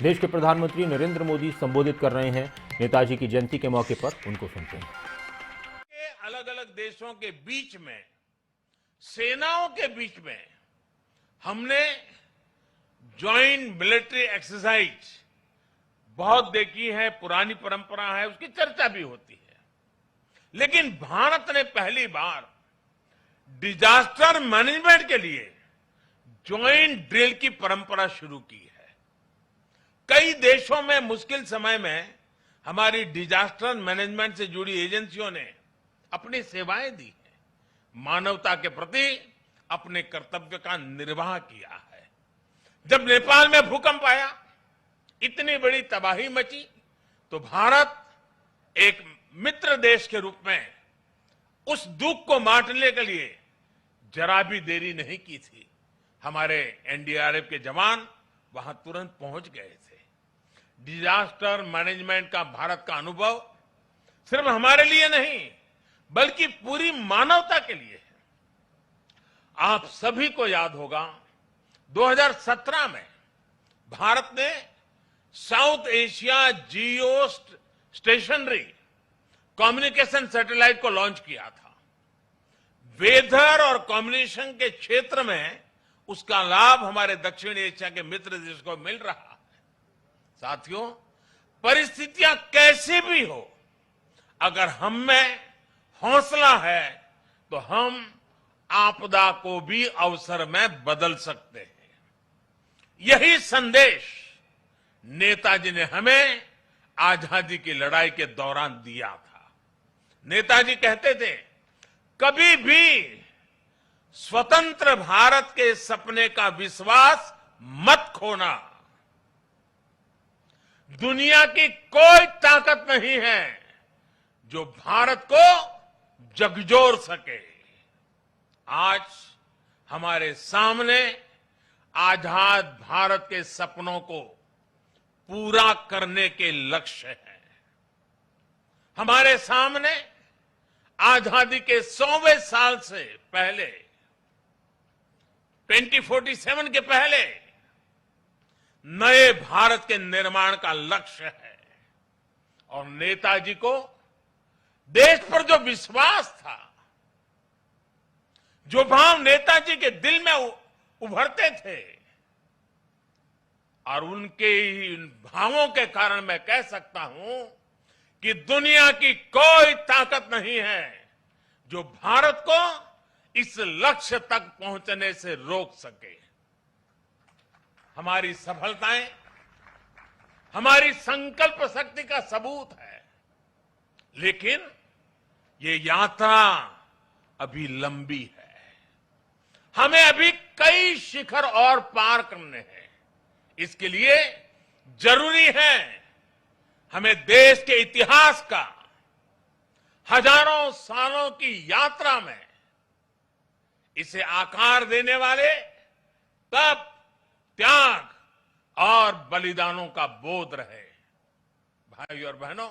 देश के प्रधानमंत्री नरेंद्र मोदी संबोधित कर रहे हैं नेताजी की जयंती के मौके पर। उनको सुनते हैं। अलग अलग देशों के बीच में, सेनाओं के बीच में हमने जॉइंट मिलिट्री एक्सरसाइज बहुत देखी है, पुरानी परंपरा है, उसकी चर्चा भी होती है। लेकिन भारत ने पहली बार डिजास्टर मैनेजमेंट के लिए जॉइंट ड्रिल की परंपरा शुरू की है। कई देशों में मुश्किल समय में हमारी डिजास्टर मैनेजमेंट से जुड़ी एजेंसियों ने अपनी सेवाएं दी है, मानवता के प्रति अपने कर्तव्य का निर्वाह किया है। जब नेपाल में भूकंप आया, इतनी बड़ी तबाही मची, तो भारत एक मित्र देश के रूप में उस दुख को बांटने के लिए जरा भी देरी नहीं की थी। हमारे एनडीआरएफ के जवान वहां तुरंत पहुंच गए थे। डिजास्टर मैनेजमेंट का भारत का अनुभव सिर्फ हमारे लिए नहीं, बल्कि पूरी मानवता के लिए है। आप सभी को याद होगा, 2017 में भारत ने साउथ एशिया जियो स्टेशनरी कम्युनिकेशन सैटेलाइट को लॉन्च किया था। वेदर और कम्युनिकेशन के क्षेत्र में उसका लाभ हमारे दक्षिण एशिया के मित्र देश को मिल रहा है। साथियों, परिस्थितियां कैसी भी हो, अगर हम में हौसला है तो हम आपदा को भी अवसर में बदल सकते हैं। यही संदेश नेताजी ने हमें आजादी की लड़ाई के दौरान दिया था। नेताजी कहते थे, कभी भी स्वतंत्र भारत के सपने का विश्वास मत खोना। दुनिया की कोई ताकत नहीं है जो भारत को झकझोर सके। आज हमारे सामने आजाद भारत के सपनों को पूरा करने के लक्ष्य हैं। हमारे सामने आजादी के 100वें साल से पहले, 2047 के पहले नए भारत के निर्माण का लक्ष्य है। और नेताजी को देश पर जो विश्वास था, जो भाव नेताजी के दिल में उभरते थे, और उनके ही भावों के कारण मैं कह सकता हूं कि दुनिया की कोई ताकत नहीं है जो भारत को इस लक्ष्य तक पहुंचने से रोक सके। हमारी सफलताएं हमारी संकल्प शक्ति का सबूत है, लेकिन ये यात्रा अभी लंबी है। हमें अभी कई शिखर और पार करने हैं। इसके लिए जरूरी है हमें देश के इतिहास का हजारों सालों की यात्रा में इसे आकार देने वाले तप, त्याग और बलिदानों का बोध रहे। भाइयों और बहनों,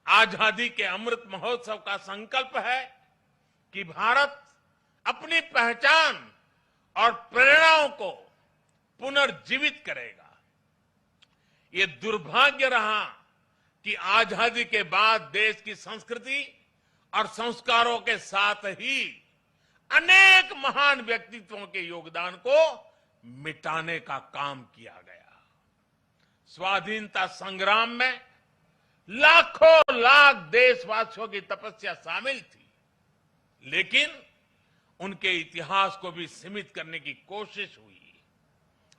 आजादी के अमृत महोत्सव का संकल्प है कि भारत अपनी पहचान और प्रेरणाओं को पुनर्जीवित करेगा। ये दुर्भाग्य रहा कि आजादी के बाद देश की संस्कृति और संस्कारों के साथ ही अनेक महान व्यक्तित्वों के योगदान को मिटाने का काम किया गया। स्वाधीनता संग्राम में लाखों लाख देशवासियों की तपस्या शामिल थी, लेकिन उनके इतिहास को भी सीमित करने की कोशिश हुई।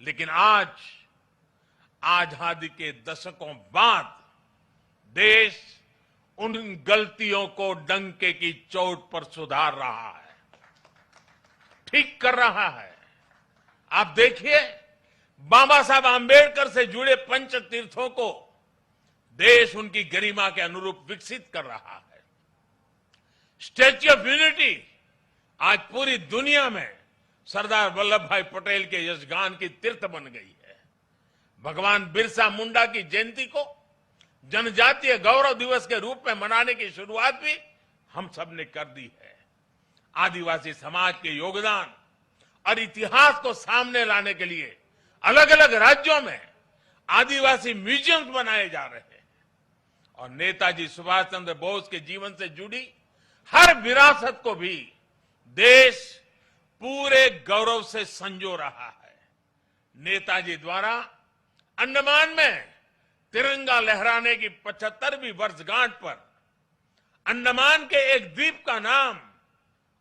लेकिन आज आजादी के दशकों बाद देश उन गलतियों को डंके की चोट पर सुधार रहा है, ठीक कर रहा है। आप देखिए, बाबा साहब आंबेडकर से जुड़े पंच तीर्थों को देश उनकी गरिमा के अनुरूप विकसित कर रहा है। स्टैच्यू ऑफ यूनिटी आज पूरी दुनिया में सरदार वल्लभ भाई पटेल के यशगान की तीर्थ बन गई है। भगवान बिरसा मुंडा की जयंती को जनजातीय गौरव दिवस के रूप में मनाने की शुरुआत भी हम सब ने कर दी है। आदिवासी समाज के योगदान और इतिहास को सामने लाने के लिए अलग अलग राज्यों में आदिवासी म्यूजियम्स बनाए जा रहे हैं और नेताजी सुभाष चंद्र बोस के जीवन से जुड़ी हर विरासत को भी देश पूरे गौरव से संजो रहा है। नेताजी द्वारा अंडमान में तिरंगा लहराने की 75वीं वर्षगांठ पर अंडमान के एक द्वीप का नाम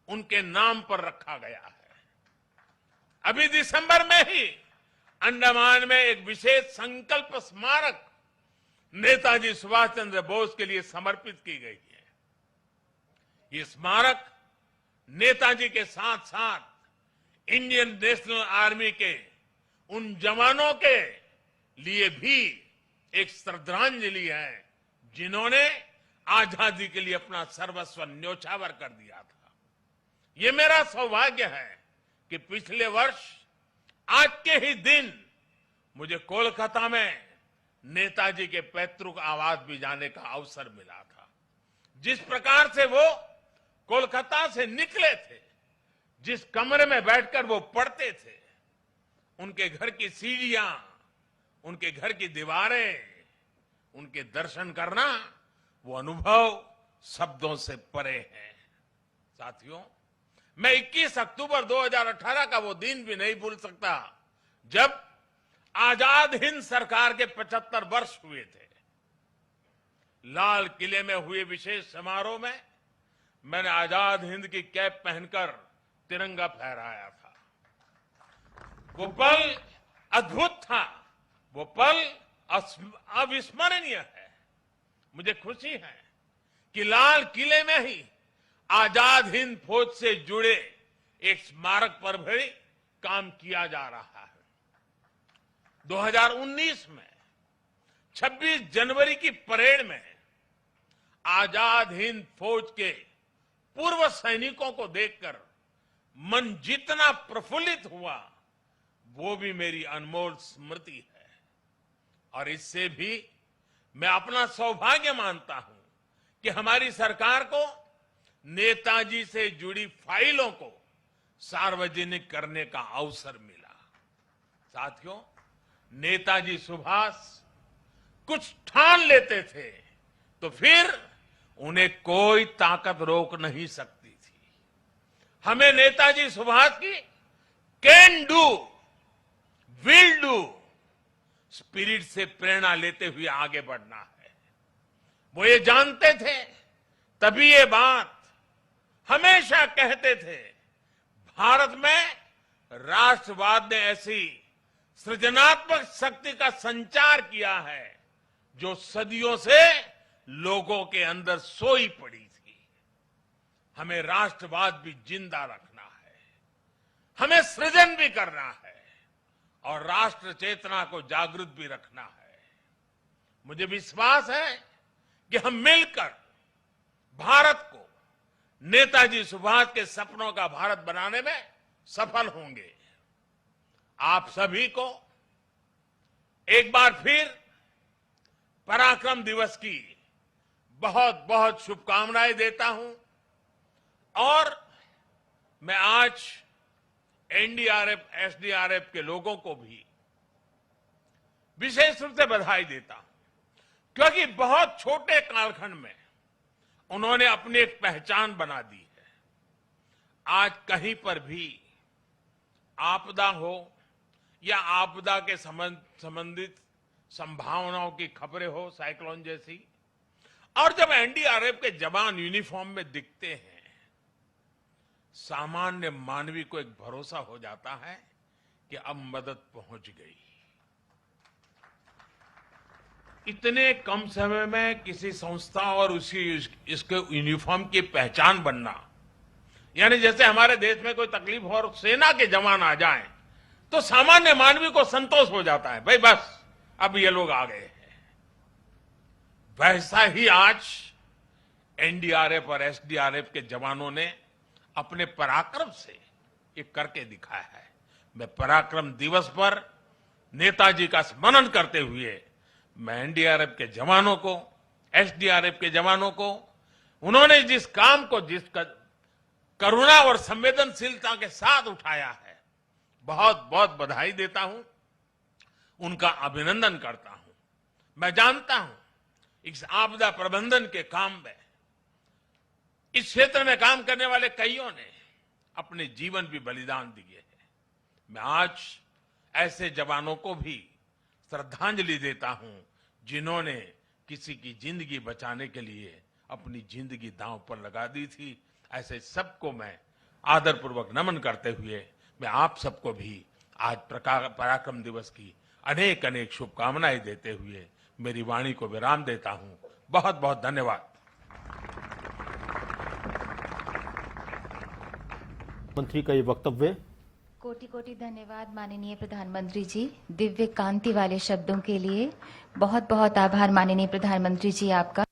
उनके नाम पर रखा गया है। अभी दिसंबर में ही अंडमान में एक विशेष संकल्प स्मारक नेताजी सुभाष चंद्र बोस के लिए समर्पित की गई है। ये स्मारक नेताजी के साथ साथ इंडियन नेशनल आर्मी के उन जवानों के लिए भी एक श्रद्धांजलि है जिन्होंने आजादी के लिए अपना सर्वस्व न्योछावर कर दिया था। ये मेरा सौभाग्य है कि पिछले वर्ष आज के ही दिन मुझे कोलकाता में नेताजी के पैतृक आवास भी जाने का अवसर मिला था। जिस प्रकार से वो कोलकाता से निकले थे, जिस कमरे में बैठकर वो पढ़ते थे, उनके घर की सीढ़ियां, उनके घर की दीवारें, उनके दर्शन करना, वो अनुभव शब्दों से परे है। साथियों, मैं 21 अक्टूबर 2018 का वो दिन भी नहीं भूल सकता जब आजाद हिंद सरकार के 75 वर्ष हुए थे। लाल किले में हुए विशेष समारोह में मैंने आजाद हिंद की कैप पहनकर तिरंगा फहराया था। वो पल अद्भुत था, वो पल अविस्मरणीय है। मुझे खुशी है कि लाल किले में ही आजाद हिंद फौज से जुड़े एक स्मारक पर भी काम किया जा रहा है। 2019 में 26 जनवरी की परेड में आजाद हिंद फौज के पूर्व सैनिकों को देखकर मन जितना प्रफुल्लित हुआ, वो भी मेरी अनमोल स्मृति है। और इससे भी मैं अपना सौभाग्य मानता हूं कि हमारी सरकार को नेताजी से जुड़ी फाइलों को सार्वजनिक करने का अवसर मिला। साथियों, नेताजी सुभाष कुछ ठान लेते थे तो फिर उन्हें कोई ताकत रोक नहीं सकती थी। हमें नेताजी सुभाष की can do, will do spirit से प्रेरणा लेते हुए आगे बढ़ना है। वो ये जानते थे, तभी ये बात हमेशा कहते थे, भारत में राष्ट्रवाद ने ऐसी सृजनात्मक शक्ति का संचार किया है जो सदियों से लोगों के अंदर सोई पड़ी थी। हमें राष्ट्रवाद भी जिंदा रखना है, हमें सृजन भी करना है और राष्ट्र चेतना को जागृत भी रखना है। मुझे विश्वास है कि हम मिलकर भारत को नेताजी सुभाष के सपनों का भारत बनाने में सफल होंगे। आप सभी को एक बार फिर पराक्रम दिवस की बहुत बहुत शुभकामनाएं देता हूं और मैं आज एनडीआरएफ, एसडीआरएफ के लोगों को भी विशेष रूप से बधाई देता हूं, क्योंकि बहुत छोटे कालखंड में उन्होंने अपनी एक पहचान बना दी है। आज कहीं पर भी आपदा हो या आपदा के संबंधित संभावनाओं की खबरें हो, साइक्लोन जैसी, और जब एनडीआरएफ के जवान यूनिफॉर्म में दिखते हैं, सामान्य मानवी को एक भरोसा हो जाता है कि अब मदद पहुंच गई। इतने कम समय में किसी संस्था और इसके यूनिफॉर्म की पहचान बनना, यानी जैसे हमारे देश में कोई तकलीफ हो और सेना के जवान आ जाएं, तो सामान्य मानवी को संतोष हो जाता है, भाई बस अब ये लोग आ गए हैं। वैसा ही आज एनडीआरएफ और एसडीआरएफ के जवानों ने अपने पराक्रम से ये करके दिखाया है। मैं पराक्रम दिवस पर नेताजी का स्मरण करते हुए मैं एनडीआरएफ के जवानों को, एसडीआरएफ के जवानों को, उन्होंने जिस काम को जिस करुणा और संवेदनशीलता के साथ उठाया है, बहुत बहुत बधाई देता हूं। उनका अभिनंदन करता हूं। मैं जानता हूं इस आपदा प्रबंधन के काम में इस क्षेत्र में काम करने वाले कईयों ने अपने जीवन भी बलिदान दिए हैं। मैं आज ऐसे जवानों को भी श्रद्धांजलि देता हूं जिन्होंने किसी की जिंदगी बचाने के लिए अपनी जिंदगी दांव पर लगा दी थी। ऐसे सबको मैं आदरपूर्वक नमन करते हुए मैं आप सबको भी आज पराक्रम दिवस की अनेक अनेक शुभकामनाएं देते हुए मेरी वाणी को विराम देता हूं। बहुत बहुत धन्यवाद। मंत्री का ये वक्तव्य। कोटि कोटि धन्यवाद माननीय प्रधानमंत्री जी, दिव्य कांति वाले शब्दों के लिए बहुत बहुत आभार माननीय प्रधानमंत्री जी आपका।